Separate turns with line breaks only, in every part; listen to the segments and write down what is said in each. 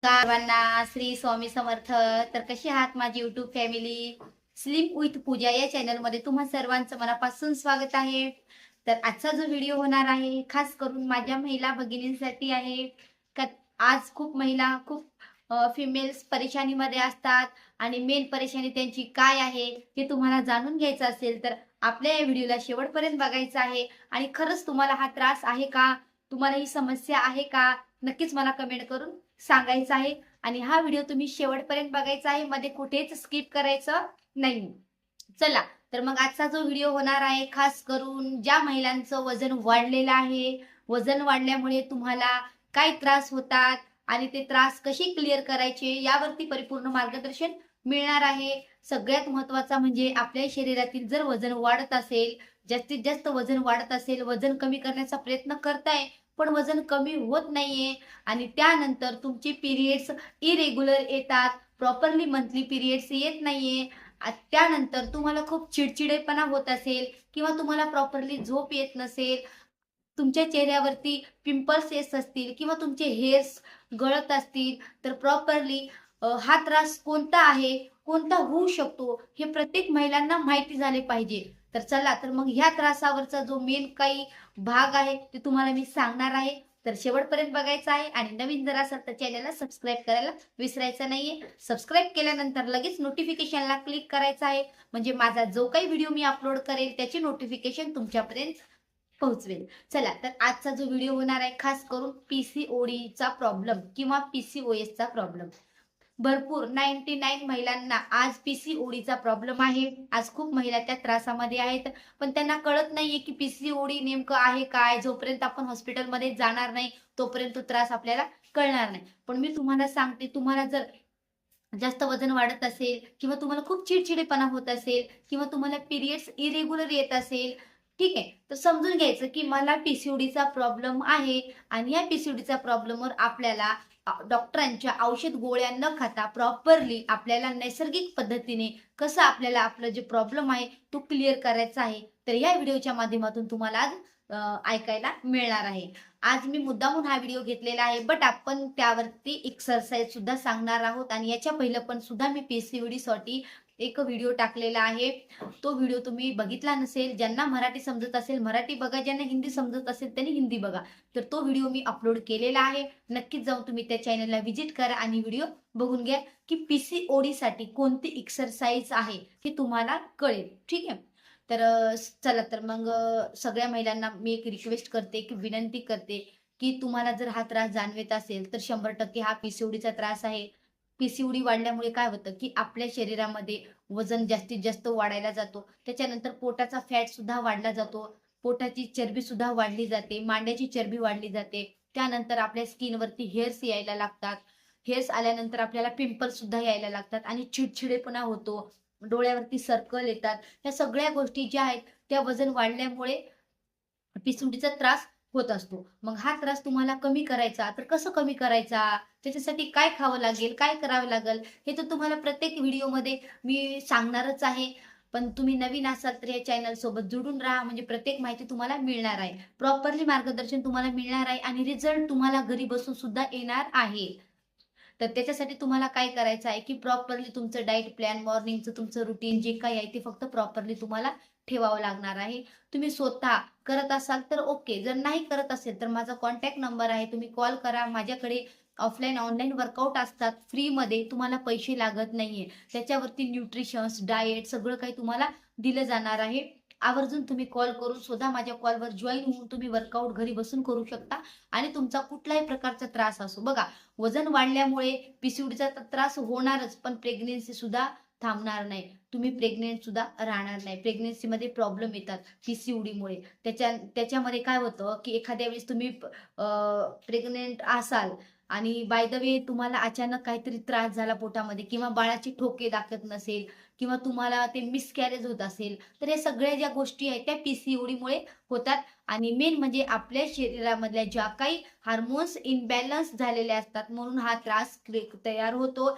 सर्वांना श्री स्वामी समर्थ. तर कशी आहात माझी युट्यूब फॅमिली? स्लिम विथ पूजा या चॅनल मध्ये तुम्हा सर्वांचं मनापासून स्वागत आहे. तर आजचा जो व्हिडिओ होणार आहे खास करून माझ्या महिला भगिनींसाठी आहे. का आज खूप महिला फिमेल्स परेशानीमध्ये असतात आणि मेन परेशानी त्यांची काय आहे हे तुम्हाला जाणून घ्यायचं असेल तर आपल्या या व्हिडिओला शेवटपर्यंत बघायचं आहे. आणि खरंच तुम्हाला हा त्रास आहे का, तुम्हाला ही समस्या आहे का, नक्कीच मला कमेंट करून सांगायचं आहे. आणि हा व्हिडिओ तुम्ही शेवटपर्यंत बघायचा आहे, मध्ये कुठेच स्किप करायचं नाही. चला तर मग आजचा जो व्हिडिओ होणार आहे खास करून ज्या महिलांचं वजन वाढलेलं आहे, वजन वाढल्यामुळे तुम्हाला काय त्रास होतात आणि ते त्रास कशी क्लिअर करायचे यावरती परिपूर्ण मार्गदर्शन मिळणार आहे. सगळ्यात महत्वाचा म्हणजे आपल्या शरीरातील जर वजन वाढत असेल, जास्तीत जास्त वजन वाढत असेल, वजन कमी करण्याचा प्रयत्न करताय पण वजन कमी होत नाहीये आणि त्यानंतर तुमचे पिरियड्स इरेग्युलर येतात, प्रॉपरली मंथली पिरियड्स येत नाहीये, त्यानंतर तुम्हाला खूप चिडचिडेपणा होत असेल किंवा तुम्हाला प्रॉपरली झोप येत नसेल, तुमच्या चेहऱ्यावरती पिंपल्स येत असतील किंवा तुमचे हेअर्स गळत असतील, तर प्रॉपरली हा त्रास कोणता आहे, कोणता होऊ शकतो हे प्रत्येक महिलांना माहिती झाले पाहिजे. तर चला तर मग ह्या त्रासावरचा जो मेन काही भाग आहे ते तुम्हाला मी सांगणार आहे. तर शेवटपर्यंत बघायचं आहे आणि नवीन जर असाल तर चॅनलला सबस्क्राईब करायला विसरायचं नाहीये. सबस्क्राईब केल्यानंतर लगेच नोटिफिकेशनला क्लिक करायचं आहे, म्हणजे माझा जो काही व्हिडिओ मी अपलोड करेल त्याची नोटिफिकेशन तुमच्यापर्यंत पोहोचवेल. चला तर आजचा जो व्हिडिओ होणार आहे खास करून पीसीओडीचा प्रॉब्लेम किंवा पीसीओएसचा प्रॉब्लेम. भरपूर 99 महिलांना आज पीसीओडीचा प्रॉब्लेम आहे. आज खूप महिला त्या त्रासामध्ये आहेत पण त्यांना कळत नाहीये की पीसीओडी नेमकं आहे काय. जोपर्यंत आपण हॉस्पिटलमध्ये जाणार नाही तोपर्यंत तो त्रास आपल्याला कळणार नाही. पण मी तुम्हाला सांगते, तुम्हाला जर जास्त वजन वाढत असेल किंवा तुम्हाला खूप चिडचिडेपणा होत असेल किंवा तुम्हाला पिरियड्स इरेग्युलर येत असेल, ठीक आहे, तर समजून घ्यायचं की मला पीसीओडीचा प्रॉब्लेम आहे आणि या पीसीओडीचा प्रॉब्लेमवर आपल्याला डॉक्टरांच्या औषध गोळ्या न खाता प्रॉपरली आपल्याला नैसर्गिक पद्धतीने कसं आपल्याला आपलं जे प्रॉब्लेम आहे तो क्लिअर करायचा आहे. तर या व्हिडिओच्या माध्यमातून तुम्हाला आज ऐकायला मिळणार आहे. आज मी मुद्दामून हा व्हिडिओ घेतलेला आहे बट आपण त्यावरती एक्सरसाइज सुद्धा सांगणार आहोत. आणि याच्या पहिलं पण सुद्धा मी पीसीओडी साठी एक व्हिडिओ टाकलेला आहे. तो व्हिडिओ तुम्ही बघितला नसेल, ज्यांना मराठी समजत असेल मराठी बघा, ज्यांना हिंदी समजत असेल त्यांनी हिंदी बघा. तर तो व्हिडिओ मी अपलोड केलेला आहे. नक्कीच जाऊन तुम्ही त्या चॅनलला व्हिजिट करा आणि व्हिडिओ बघून घ्या की पीसीओडी साठी कोणती एक्सरसाइज आहे हे तुम्हाला कळेल. ठीक आहे. तर चला तर मग सगळ्या महिलांना मी एक रिक्वेस्ट करते की विनंती करते की तुम्हाला जर हा त्रास जाणवत असेल तर 100% हा पीसीओडीचा त्रास आहे. पीसीओडी वाढल्यामुळे काय होतं की आपल्या शरीरामध्ये वजन जास्तीत जास्त वाढायला जातो, त्याच्यानंतर पोटाचा फॅट सुद्धा वाढला जातो, पोटाची चरबी सुद्धा वाढली जाते, मांड्याची चरबी वाढली जाते, त्यानंतर आपल्या स्किनवरती हेअर्स यायला लागतात, हेअर्स आल्यानंतर आपल्याला पिंपल्स सुद्धा यायला लागतात आणि चिडचिडेपणा होतो, डोळ्यावरती सर्कल येतात. ह्या सगळ्या गोष्टी ज्या आहेत त्या वजन वाढल्यामुळे पिसुंटीचा त्रास होत असतो. मग हा त्रास तुम्हाला कमी करायचा तर कसं कमी करायचा, त्याच्यासाठी काय खावं लागेल, काय करावं लागेल, हे तर तुम्हाला प्रत्येक व्हिडिओमध्ये मी सांगणारच आहे. पण तुम्ही नवीन असाल तर या चॅनल सोबत जोडून राहा, म्हणजे प्रत्येक माहिती तुम्हाला मिळणार आहे, प्रॉपरली मार्गदर्शन तुम्हाला मिळणार आहे आणि रिझल्ट तुम्हाला घरी बसून सुद्धा येणार आहे. तर त्याच्यासाठी तुम्हाला काय करायचं आहे की प्रॉपरली तुमचं डाएट प्लॅन, मॉर्निंगचं तुमचं रुटीन जे काही आहे ते फक्त प्रॉपरली तुम्हाला ठेवावं लागणार आहे. तुम्ही स्वतः करत असाल तर ओके, जर नाही करत असेल तर माझा कॉन्टॅक्ट नंबर आहे, तुम्ही कॉल करा. माझ्याकडे ऑफलाईन ऑनलाईन वर्कआउट असतात फ्रीमध्ये, तुम्हाला पैसे लागत नाहीये. त्याच्यावरती न्यूट्रिशन्स, डाएट सगळं काही तुम्हाला दिलं जाणार आहे. आवर्जून तुम्ही कॉल करून सुद्धा माझ्या कॉलवर जॉईन होऊन तुम्ही वर्कआउट घरी बसून करू शकता. आणि तुमचा कुठल्याही प्रकारचा त्रास असो, बघा वजन वाढल्यामुळे पीसीओडीचा त्रास होणारच पण प्रेग्नेन्सी सुद्धा थांबणार नाही, तुम्ही प्रेग्नेंट सुद्धा राहणार नाही. प्रेग्नेन्सीमध्ये प्रॉब्लेम येतात पीसीओडीमुळे. त्याच्यामध्ये काय होतं की एखाद्या वेळेस तुम्ही प्रेग्नेंट असाल आणि बाय द वे तुम्हाला अचानक काहीतरी त्रास झाला पोटामध्ये किंवा बाळाचे ठोके दाखत नसेल किंवा तुम्हाला ते मिसकॅरेज होत असेल, तर या सगळ्या ज्या गोष्टी आहेत त्या पीसीओडीमुळे होतात. आणि मेन म्हणजे आपल्या शरीरामधल्या ज्या काही हार्मोन्स इनबॅलन्स झालेले असतात म्हणून हा त्रास तयार होतो.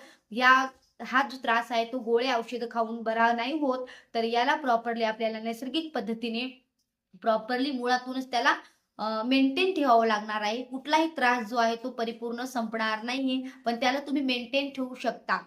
हा जो त्रास आहे तो गोळ्या औषधं खाऊन बरा नाही होत. तर याला प्रॉपरली आपल्याला नैसर्गिक पद्धतीने प्रॉपरली मुळातूनच त्याला मेंटेन ठेवावं लागणार आहे. कुठलाही त्रास जो आहे तो परिपूर्ण संपणार नाहीये, पण त्याला तुम्ही मेंटेन ठेवू शकता.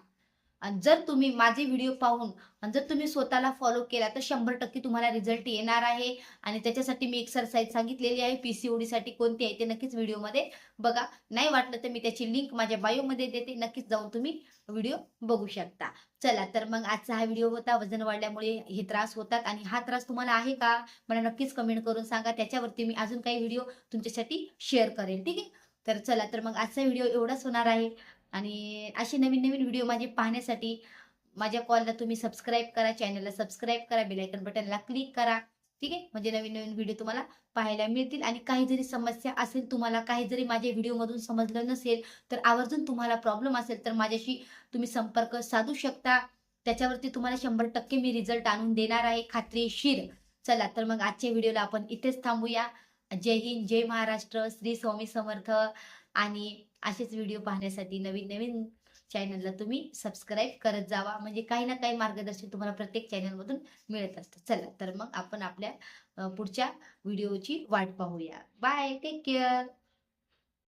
आणि जर तुम्ही माझे व्हिडिओ पाहून आणि जर तुम्ही स्वतःला फॉलो केला तर 100% तुम्हाला रिझल्ट येणार आहे. आणि त्याच्यासाठी मी एक्सरसाइज सांगितलेली आहे. पीसीओडीसाठी कोणती आहे ते नक्कीच व्हिडिओमध्ये बघा. नाही वाटलं तर मी त्याची लिंक माझ्या बायोमध्ये देते. नक्कीच जाऊन तुम्ही व्हिडिओ बघू शकता. चला तर मग आजचा हा व्हिडिओ होता. वजन वाढल्यामुळे हे त्रास होतात आणि हा त्रास तुम्हाला आहे का? मला नक्कीच कमेंट करून सांगा. त्याच्यावरती मी अजून काही व्हिडिओ तुमच्यासाठी शेअर करेल. ठीक आहे? तर चला तर मग आजचा व्हिडिओ एवढाच होणार आहे. आणि असे नवीन-नवीन व्हिडिओ माझे पाहण्यासाठी माझ्या कॉलला तुम्ही सबस्क्राईब करा, चॅनलला सबस्क्राईब करा, बेल आयकॉन बटनला क्लिक करा. ठीक आहे? म्हणजे नवीन-नवीन व्हिडिओ तुम्हाला पाहायला मिळतील. आणि काही जरी समस्या असेल तुम्हाला, काही जरी माझ्या व्हिडिओमधून समजलं नसेल, तर आवर्जून तुम्हाला प्रॉब्लेम असेल, तर माझ्याशी तुम्ही संपर्क साधू शकता. त्याच्यावरती तुम्हाला 100% मी रिझल्ट आणून देणार आहे, खात्रीशीर. चला तर मग आजच्या व्हिडिओला आपण इथेच थांबूया. जय हिंद, जय महाराष्ट्र, श्री स्वामी समर्थ. आणि असेच व्हिडिओ पाहण्यासाठी नवीन-नवीन चॅनलला तुम्ही सबस्क्राईब करत जावा. म्हणजे काही ना काही मार्गदर्शन तुम्हाला प्रत्येक चॅनलमधून मिळत असतं. चला तर मग आपण आपल्या पुढच्या व्हिडिओची वाट पाहूया. Bye, take care.